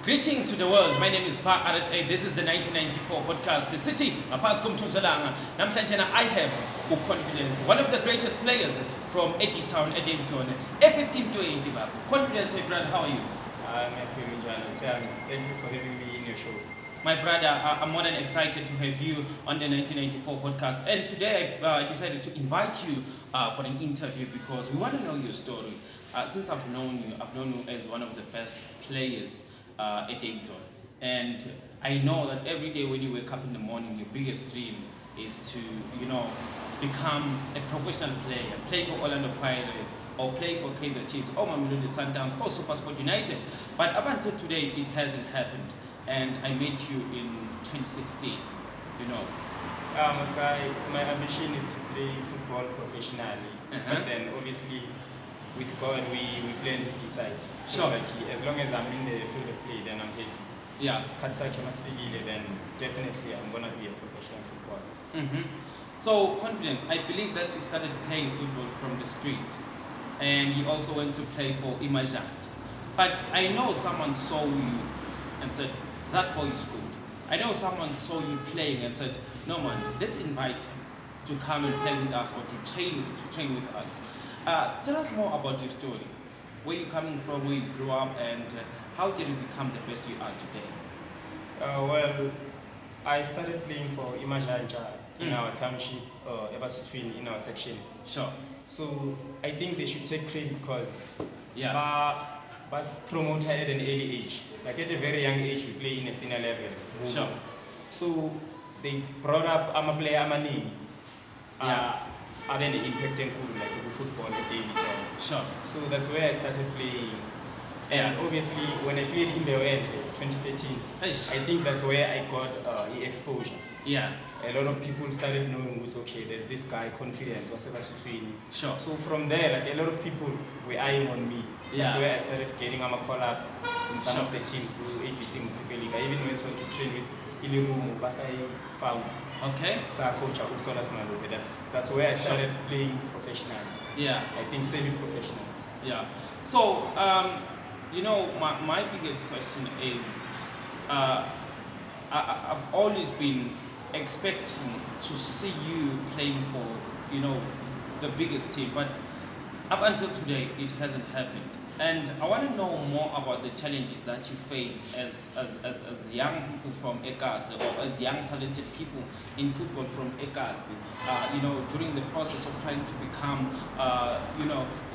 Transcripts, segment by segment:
Greetings to the world. My name is Spha-RSA. This is the 1994 podcast. The city, namhlanje I have Confidence, one of the greatest players from Daveyton, daveyton. A1520. Confidence, my brother, how are you? I'm happy. Thank you for having me in your show. My brother, I'm more than excited to have you on the 1994 podcast. And today I decided to invite you for an interview because we want to know your story. Since I've known you as one of the best players at Daveyton. And I know that every day when you wake up in the morning, your biggest dream is to, become a professional player, play for Orlando Pirates, or play for Kaizer Chiefs, or Mamelodi Sundowns, or SuperSport United. But up until today, it hasn't happened. And I met you in 2016, My ambition is to play football professionally. But then obviously, with God, we plan to decide. So Sure. As long as I'm in the field of play, then I'm happy. Yeah. Then definitely I'm gonna be a professional footballer. So, Confidence, I believe that you started playing football from the street, and you also went to play for Imajant. But I know someone saw you and said, that boy is good. I know someone saw you playing and said, no man, let's invite him to come and play with us or to train with us. Tell us more about your story. Where you coming from, where you grew up, and how did you become the best you are today? Well, I started playing for Imajanja in our township, Ebasutwin in our section. Sure. So I think they should take credit because was promoted at an early age. Like at a very young age, we play in a senior level. Sure. So they brought up I'm a player, Amani. I've been impacting like football at Daveyton. Sure. So that's where I started playing. And obviously, when I played in the end, 2013, I think that's where I got the exposure. Yeah. A lot of people started knowing what's okay, there's this guy, Confident, Sure. So from there, like a lot of people were eyeing on me. Yeah. That's where I started getting call-ups in some of the teams who ABC Multiple League. I even went on to train with Ilirumu, Basai Found. Okay. Sa coach Usolas Malope. That's where I started playing professionally. Yeah. I think semi-professional. Yeah. So, my biggest question is, I've always been expecting to see you playing for, the biggest team, but up until today, it hasn't happened. And I want to know more about the challenges that you face as young people from Ekasi, or as young talented people in football from Ekasi, during the process of trying to become,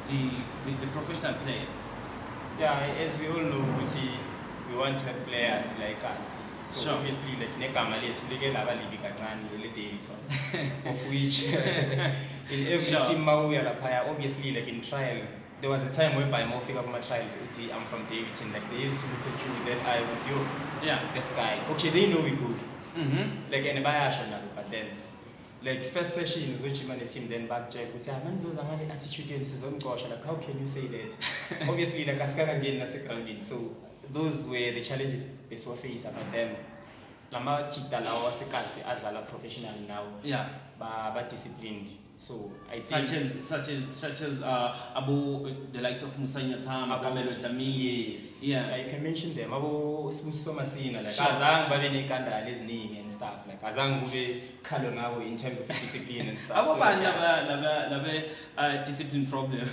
the professional player. Yeah, as we all know, we want to have players like us. So Sure. obviously, like Nekama, let's look at Daveyton, of which in every Sure. team we are obviously like in trials. There was a time whereby more figure from my trials, I'm from Daveyton, like they used to look at you with that eye with you, this guy. Okay, they know we good. Like anybody but then like first session was my team, then back check with man attitude and like how can you say that? Obviously like Askara again na second. So those were the challenges they saw face, but then Lama Chita Lawa Sekasi Adala professional now. Yeah. But disciplined. So I think Such as Abu, the likes of Musanya Tam, Kamelo Jami. Yes. Yeah. You can mention them. Abu Smusomasina, like Sure. Azang Babini Kanda listening and stuff. Like Azang Bube Kalonawo in terms of discipline and stuff. How about discipline problem?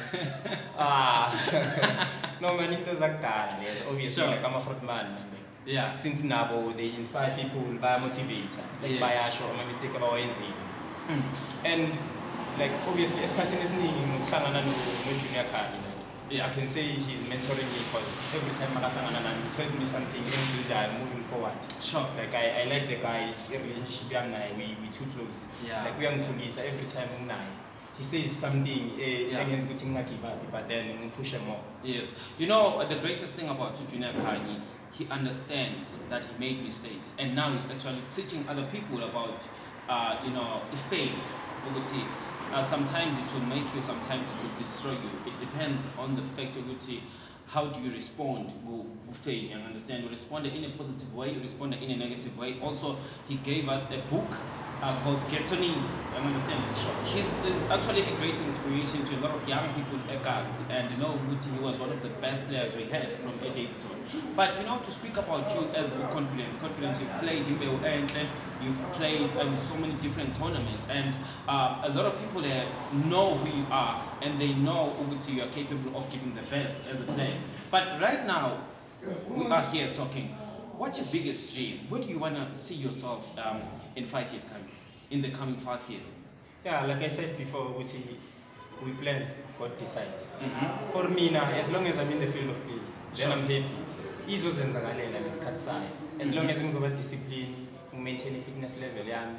No Manito Zaktan, yes, obviously Sure. like I'm a hot man. Yeah. Since Nabo they inspire people by motivator, like Yes. by a show my mistake about NZ. And like obviously especially no junior card, Yeah. I can say he's mentoring me because every time he tells me something and I'm moving forward. Sure. Like I like the guy, relationship we too close. Yeah. Like we are police every time he says something, but then we push him more. Yes. The greatest thing about Junior Kanye, he understands that he made mistakes, and now he's actually teaching other people about, faith. Sometimes it will make you, sometimes it will destroy you. It depends on the fact of how do you respond to faith, and understand you respond in a positive way, you respond in a negative way. Also, he gave us a book called Ghetto Ninja. I understand. He's actually a great inspiration to a lot of young people like us, and he was one of the best players we had from Daveyton. But to speak about you as confidence, you've played in England, you've played in so many different tournaments, and a lot of people there know who you are, and they know you are capable of giving the best as a player. But right now, we are here talking. What's your biggest dream? Where do you want to see yourself in 5 years coming? In the coming 5 years? Yeah, like I said before, we plan, God decides. For me now, as long as I'm in the field of play, then I'm happy. Izozenzakalela lesikhathi sayo. As long as ngizoba discipline, maintain fitness level yami.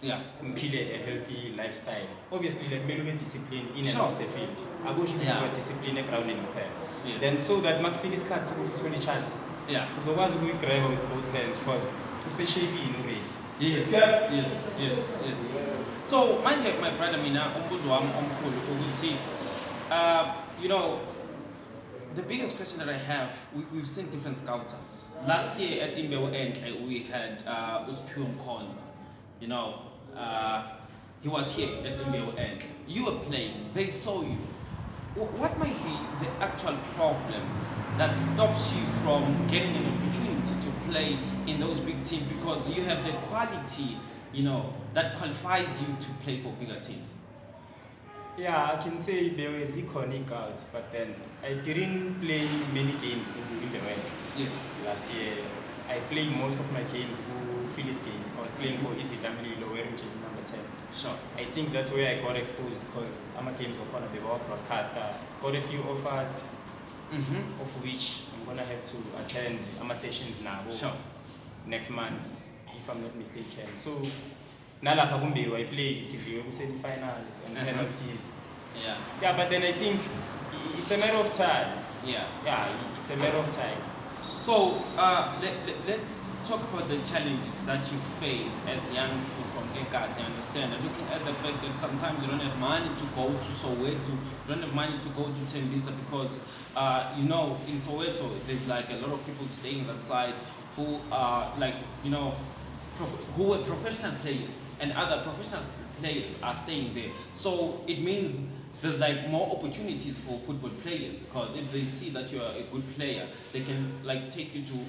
Yeah. Ngiphile a healthy lifestyle. Obviously, like kumele ube discipline in and off the field. Akusho ukuthi uba discipline egroundini kuphela. Yes. Then so that makufika isikhathi sokuthi uthole i-chance. Yeah. Uzokwazi ukuyigraba with both hands because useshapini already. Yes. So manje, my brother, mina umbuzo wami omkhulu ukuthi the biggest question that I have, we've seen different scouters. Last year at Imbewu Enhle, we had Spha-RSA he was here at Imbewu Enhle. You were playing, they saw you. What might be the actual problem that stops you from getting an opportunity to play in those big teams? Because you have the quality, that qualifies you to play for bigger teams. Yeah, I can say there was iconic out, but then I didn't play many games in the West. Yes. Last year, I played most of my games in Phillies game. I was playing for ECW wearing jersey number 10. Sure. I think that's where I got exposed because I'm a games of one of the world broadcaster. Got a few offers, of which I'm gonna have to attend sessions now. Sure. Next month, if I'm not mistaken. So. Nalapha kumbewu I played semi-finals and penalties. Yeah, but then I think it's a matter of time. Yeah, it's a matter of time. So let's talk about the challenges that you face as young people from Egas. You understand? Looking at the fact that sometimes you don't have money to go to Soweto, you don't have money to go to Tembisa because in Soweto there's like a lot of people staying that side who are who were professional players, and other professional players are staying there. So it means there's like more opportunities for football players, because if they see that you are a good player, they can take you to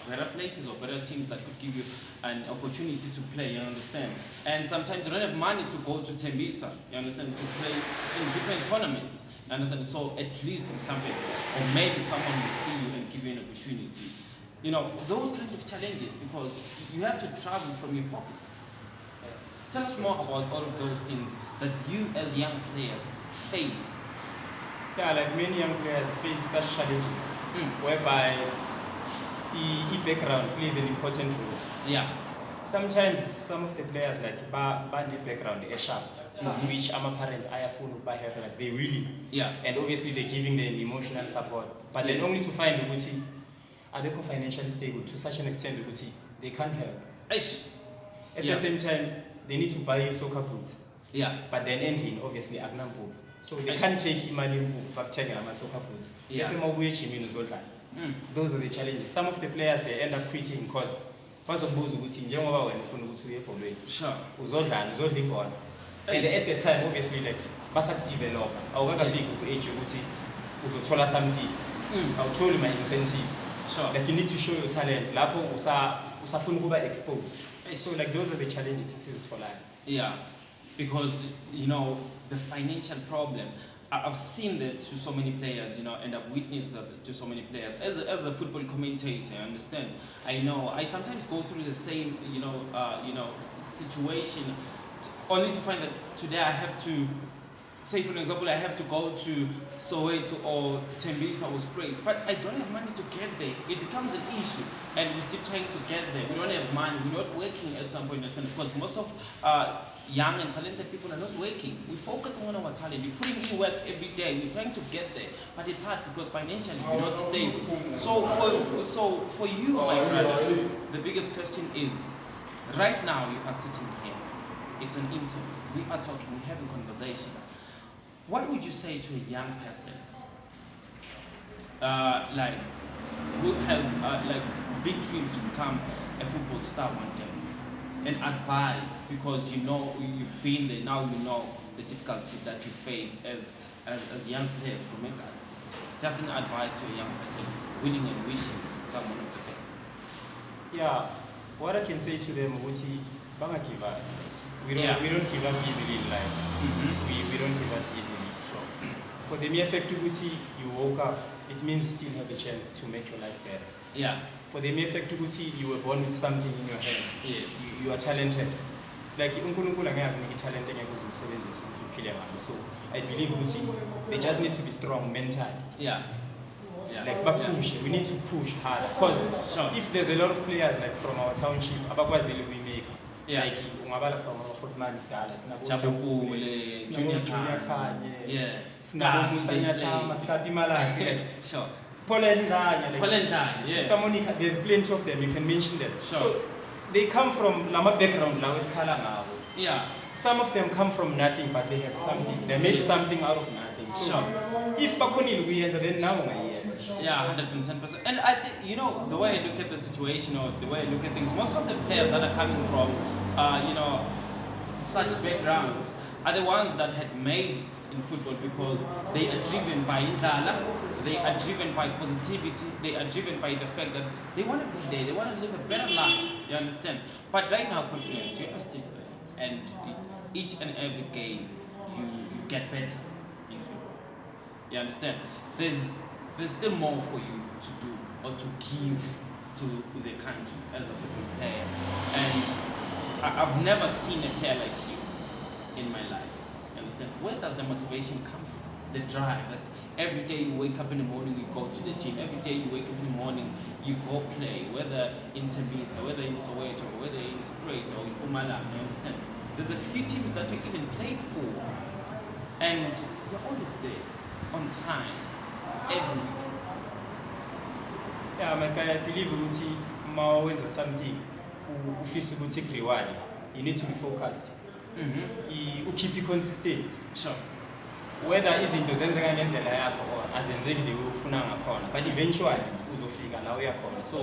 better places or better teams that could give you an opportunity to play, you understand? And sometimes you don't have money to go to Tembisa, you understand, to play in different tournaments, you understand? So at least in company, or maybe someone will see you and give you an opportunity. Those kinds of challenges, because you have to travel from your pocket. Tell us more about all of those things that you as young players face. Yeah, like many young players face such challenges, whereby the background plays an important role. Yeah. Sometimes some of the players ban the background, sharp, of which our parents they really. Yeah. And obviously they're giving them emotional support. But then only to find the Guti are they financially stable to such an extent that they can't help. At the same time, they need to buy you soccer boots. Yeah. But then ending obviously agnambo. So they can't take money back taking soccer boots. Yeah. Those are the challenges. Some of the players they end up quitting because bazobuza ukuthi njengoba wena ufuna ukuthi uye ebholweni. Sure. Uzodla ibhola. And at the time obviously basakudevelop. Awukakafiki ku-age ukuthi uzothola something. Awutholi my incentives. Sure. You need to show your talent. Lapho usafuna ukuba exposed. So those are the challenges esizitholayo. Yeah. Because the financial problem, I've seen that to so many players, and I've witnessed that to so many players. As a football commentator, I understand. I know I sometimes go through the same situation, only to find that today I have to, say for example, I have to go to Soweto or Tembisa or Spring, but I don't have money to get there. It becomes an issue, and we're still trying to get there. We don't have money. We're not working at some point, because most of young and talented people are not working. We're focusing on our talent. We're putting in work every day. We're trying to get there, but it's hard because financially we're not stable. So for you, my brother, the biggest question is, right now you are sitting here. It's an interview. We are talking. We're having conversations. What would you say to a young person, who has big dreams to become a football star one day, and advice, because you've been there, now you know the difficulties that you face as young players from Egas? just an advice to a young person willing and wishing to become one of the best. Yeah, what I can say to them, Uti, don't give up. We don't give up easily in life. We don't give up easily. So, for the mere fact Uti, you woke up, it means you still have a chance to make your life better. Yeah. For the mere fact Uti, you were born with something in your hand. Yes. You are talented. Like uNkulunkulu angeke talent engeke uzimsebenzise ukuthi uphile ngalo. So I believe Uti, they just need to be strong mentally. Yeah. Like push, we need to push hard. Because if there's a lot of players like from our township, abakwazile ukuyimake. Like ungabala from Hotman Dallas, Jabule, Junior Kanye, Sinabo Musanyachama, Skapi Malazi. Sure. Poland, Sister Monica, there's plenty of them, you can mention them. Sure. So they come from Lama background, Yeah. Some of them come from nothing, but they have something. They made something out of nothing. So if Bakoni Luyenza, then now yeah, 110%. And I think, you know, the way I look at the situation or the way I look at things, most of the players that are coming from, you know, such backgrounds are the ones that had made in football because they are driven by Indala, they are driven by positivity, they are driven by the fact that they want to be there, they want to live a better life, you understand? But right now, confidence, you are still there. And each and every game, you get better in football. You understand? There's still more for you to do or to give to the country as a football player. And I've never seen a player like you in my life. You understand? Where does the motivation come from? The drive. That every day you wake up in the morning, you go to the gym. Every day you wake up in the morning, you go play. Whether in Tembisa, whether in Soweto, whether in Spruit or in Umala. You understand? There's a few teams that you even played for. And you're always there, on time, every week. Yeah, I believe Uti, when something ufisa reward, you need to be focused. You keep it consistent. Sure. Whether izinto zenzeka ngendlela yakho or azenzeki the way ufuna ngakhona, but eventually uzofika la uyakhona. So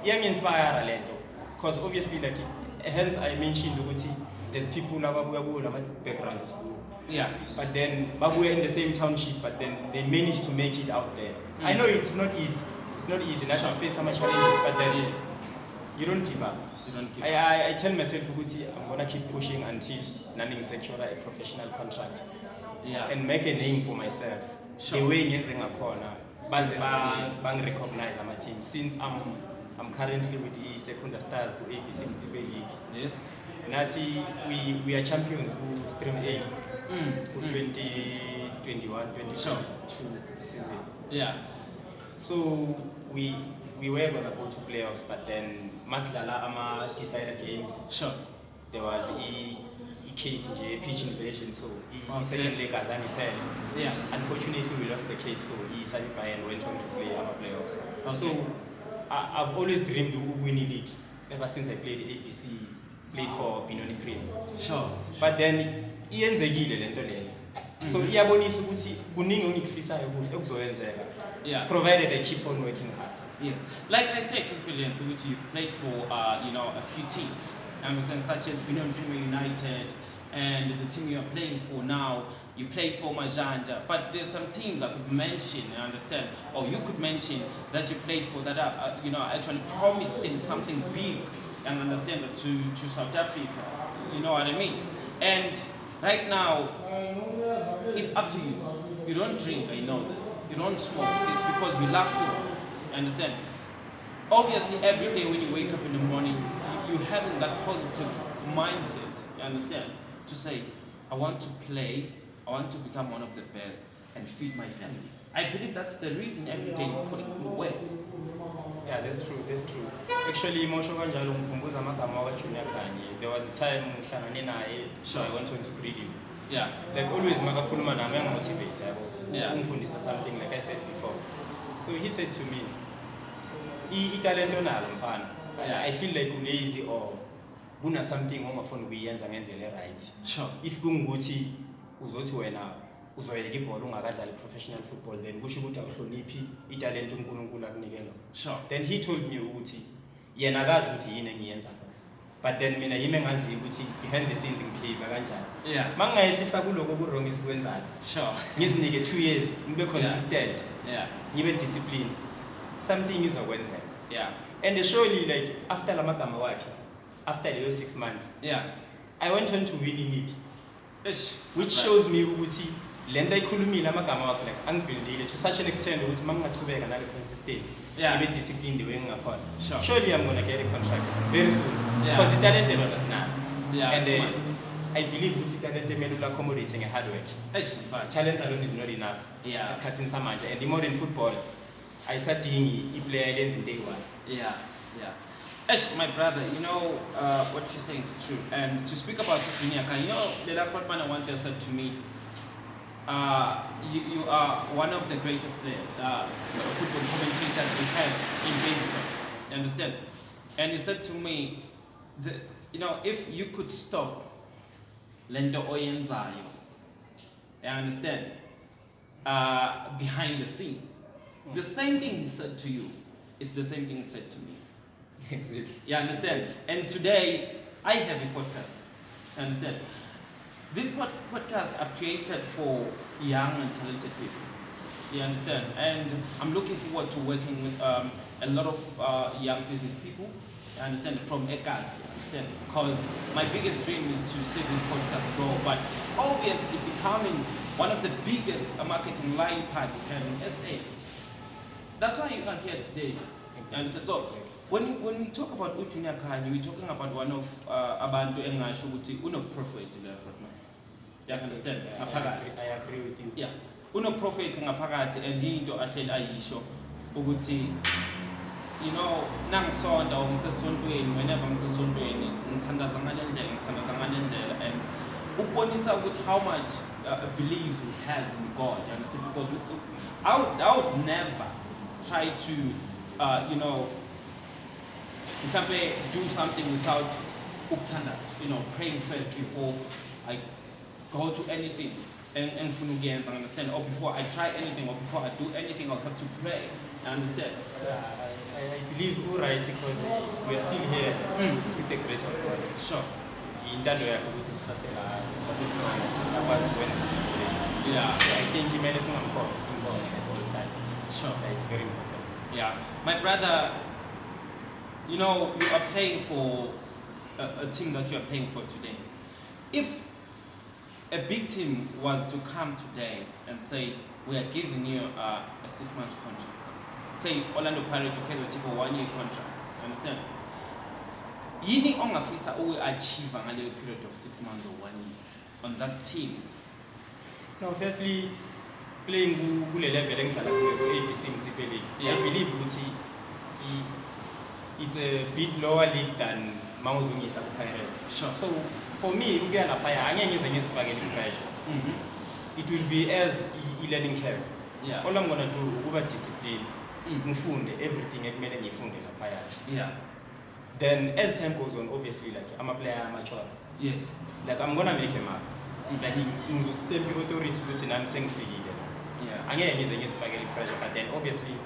iyangi-inspire lento, because obviously like hence I mentioned ukuthi there's people ababuya kuwo lama backgrounds school. Yeah. But then babuya in the same township, but then they managed to make it out there. I know it's not easy. It's not easy. Not to face some challenges, but then you don't give up. I tell myself, I'm gonna keep pushing until landing secure a professional contract. Yeah. And make a name for myself. The way I'm corner, bang recognize my team. Since I'm currently with the Secunda Stars who ABC League. Yes. Nati we are champions who stream A who 2021, 2022 season. Yeah. So we were gonna go to playoffs, but then Maslala Ama decided games. Sure. There was a case in pitch invasion, so he second leg as yeah. Unfortunately, we lost the case, so he started by and went on to play our playoffs. Okay. So I've always dreamed of winning league ever since I played ABC, played for Binoni Cream. Sure. But then iyenzekile lento leyo. So iyabonisa ukuthi kuningi ongikufisayo kuhle okuzoyenzeka. Yeah. Provided I keep on working hard. Yes. Like I said, confidence, which you've played for, you know, a few teams. Such as Binoni Premier United and the team you are playing for now. You played for Majanja, but there's some teams I could mention, I understand, or you could mention that you played for that are, you know, actually promising something big and understand to South Africa. You know what I mean? And right now, it's up to you. You don't drink, I know that. You don't smoke because you love football. Understand? Obviously, every day when you wake up in the morning, you having that positive mindset. You understand? To say, I want to play. I want to become one of the best and feed my family. I believe that's the reason every day you put it in work. Yeah, that's true. Actually, there was a time so I went on to breed him. Yeah. Like always, I'm motivated. Yeah. Something like I said before. So he said to me, I feel like you're lazy or kuna something ongafuna kuyenza ngendlela right. Sure. If kungukuthi uzothi wena uzoyeka ibhola ungakadlali professional football, then kusho ukuthi awuhloniphi italent uNkulunkulu akunikela. Sure. Then he told me ukuthi yena akazi ukuthi yini engiyenza. but then mina yimi engaziyo ukuthi behind the scenes ngibehave kanjani. Yeah. Mangayehlisa kuloko ku-wrong esikwenzayo. Sure. Ngizinike 2 years, ngibe consistent. Yeah. Ngibe discipline. Something izokwenzeka. Yeah. And surely like after lamagama wakhe, after the 6 months, yeah, I went on to win league. Ish. Which shows me ukuthi lento ayikhulumile amagama wakhe like angibuildile to such an extent ukuthi mangingaqhubeka nale consistency. Yeah. Ngibe disciplined the way ngingakhona. Sure. Surely I'm going to get a contract very soon. Yeah. Because the talent is not snap. Yeah. And I believe ukuthi talent is accommodating a hard work. Ish. Talent alone is not enough. Yeah. Esikhathini samanje and the modern football ayisadingi iplayer elenza into eyi-one. Yeah, yeah. Ash, my brother, you know what you're saying is true. And to speak about Ujunyaka, you know, the last man I wanted said to me, you are one of the greatest players, football commentators we have in Daveyton. You understand? And he said to me, you know, if you could stop Lendo Oyenzayo, I understand, behind the scenes, the same thing he said to you, it's the same thing he said to me. Exactly. You understand? And today, I have a podcast. You understand? This podcast I've created for young and talented people. You understand? And I'm looking forward to working with a lot of young business people. You understand? From ECAS. You understand? Because my biggest dream is to see this podcast grow. But obviously becoming one of the biggest marketing line part we have in SA. That's why you are here today. Exactly. And so, when we talk about Ujunyaka, we're talking about one of abantu engasho ukuthi uno-profit la right. You understand? I agree with you. Yeah. Uno-profit ngaphakathi and into ahleli ayisho ukuthi you know nangisonda or ngisesontweni whenever ngisesontweni ngithandaza ngale ndlela and ukubonisa ukuthi how much belief he has in God. You understand? Because I would never try to you know, do something without uktandas, you know, praying first before I go to anything and funugenza, understand? Or before I try anything, or before I do anything, I'll have to pray. Understand? I believe you're right because we are still here with the grace of God. Sure. Intando yakho ukuthi sisase-strong sisakwazi ukwenza izinto zethu. Yeah. So I think kumele singamkhohlwa simbonge at all times. Sure. It's very important. Yeah. My brother, you know, you are playing for a team that you are playing for today. If a big team was to come today and say, we are giving you a 6-month contract, say Orlando Pirates or Kaizer Chiefs a 1-year contract, understand? Yini ongafisa achieve ngale period of 6 months or 1 year on that team? No, firstly, playing kule level engidlala kuyo ku-ABC Mtsiphe Yeah. I believe ukuthi it's a bit lower league than mawuzungisa ku-Pirates. Sure. So for me ukuya laphaya angeke ngize ngizifakele i-pressure. It will be as i-learning curve. Yeah. All I'm gonna do ukuba discipline, ngifunde everything ekumele ngifunde laphaya. Yeah. Then as time goes on, obviously like I'm a player amateur. Yes. Like I'm gonna make a mark. Like ngizostep i-authority ukuthi nami sengifikile. Yeah. Angeke ngize ngizifakele i-pressure, but then obviously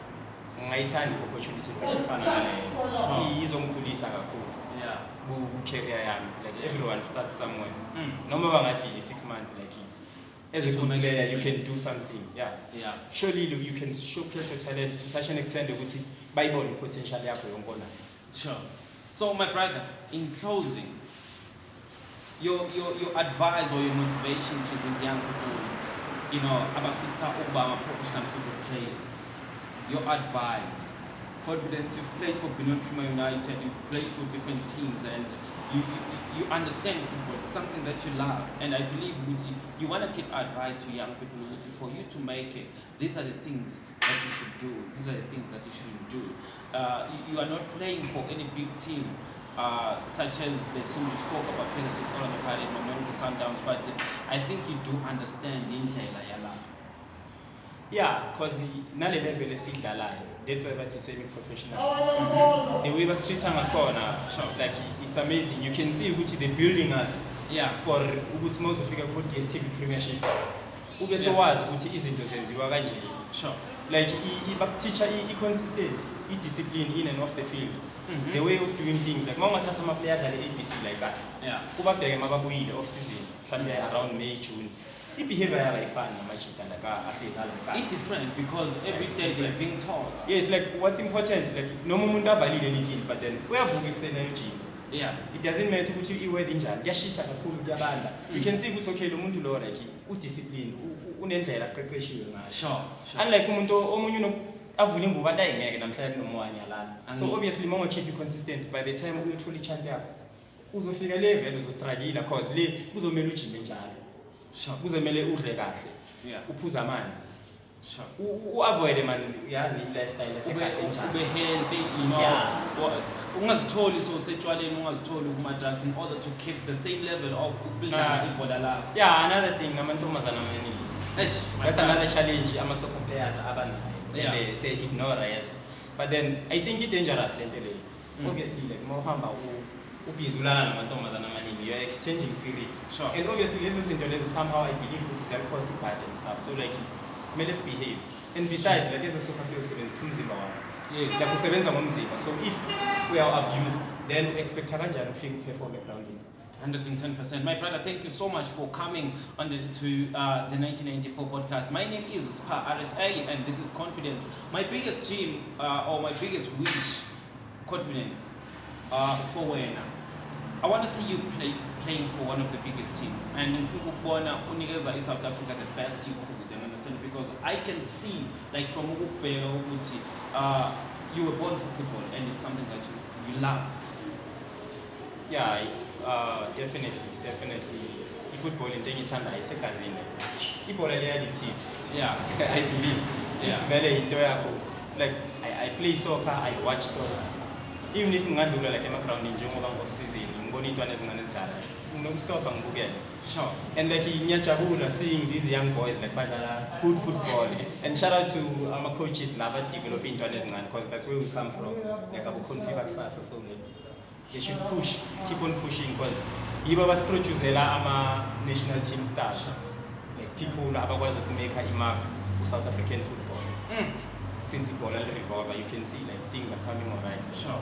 ngayithanda i-opportunity efana naleyo izongikhulisa kakhulu Yeah. ku-career yami. Like everyone starts somewhere. Noma bangathi i-6 months like as a good player you can do something. Yeah. Yeah. Surely you can showcase your talent to such an extent ukuthi bayibone potential yakho yonkona. Sure. So my brother, in closing, your advice or your motivation to these young people, you know, abafisa ukuba professional football players, your advice, confidence, you've played for Benoni Premier United, you've played for different teams, and you understand football, it's something that you love, and I believe you want to give advice to young people for you to make it. These are the things that you should do. These are the things that you shouldn't do. You are not playing for any big team, such as the team you spoke about, Kaizer Chiefs, Orlando Pirates, Mamelodi Sundowns, but I think you do understand indlela yala. Yeah, because nale level esidlalayo, that's why bathi semi-professional. The way basitreat ngakhona, like it's amazing. You can see ukuthi they're building us. Yeah. For ukuthi mawuzofika ku DStv Premiership. Ube so wazi ukuthi izinto zenziwa kanje. Sure. like teacher consistency, discipline in and off the field. The way of doing things, like mama has some players at ABC like us. Yeah. Off season, around May, June. The behavior is fun, it's different because every day they're being taught. Yes, like what's important, like no moment valid anything, but then we have energy. Yeah. It doesn't matter what you wear in Jan. You can see what's okay, Lumuntu Lord, like discipline, unendlela preparation. Sure. Unlike Mumunto, so obviously, mama keep you consistent. By the time we truly chant up, uzofika level uzostruggle because le uzomela ujime njalo. Sure. Uzomela udle kahle. Yeah. Uphuza amanzi. Sure. Avoid man yazi lifestyle esekhathi njalo. Ube healthy, you know. Yeah. Ungazitholi so setshwaleni ungazitholi kuma drugs in order to keep the same level of ukubhidlana ibhola lakho. Yeah, another thing namantombazana amaningi. That's another challenge ama-soccer players abanayo. They say ignore yes. But then I think it's dangerous lentele. Obviously like mohamba ubizulana namantombazana amaningi, you are exchanging spirits. Sure. And obviously lezi somehow I believe it's alcohol bad and stuff. So like let's behave. And besides like as a soccer player usebenzisa umzimba wakho. Yes. Like usebenza ngomzimba. So if we are abused, then expect kanjani ukufika uperform grounding. 110%. My brother, thank you so much for coming on to the 1994 podcast. My name is Spha-RSA and this is Confidence. My biggest dream or my biggest wish, confidence for when I want to see you playing for one of the biggest teams. And in Unikeza is South Africa the best you could, and understand, because I can see like from you were born for football and it's something that you love. Yeah, definitely. Football in Tengitanda is a casino. People are addictive. Yeah. I believe. Yeah. Like I play soccer, I watch soccer. Even if I'm not like I'm a ground in Jongo off season, I'm going to stop and go again. Sure. And like in Nyachabula, seeing these young boys like good football. And shout out to our coaches now developing because that's where we come from. Like Abu Konfi so they should push, keep on pushing, because Iba was producing our national team stars. Like people was to make a mark for South African football. Since the ball revolver, you can see like things are coming alright. Sure.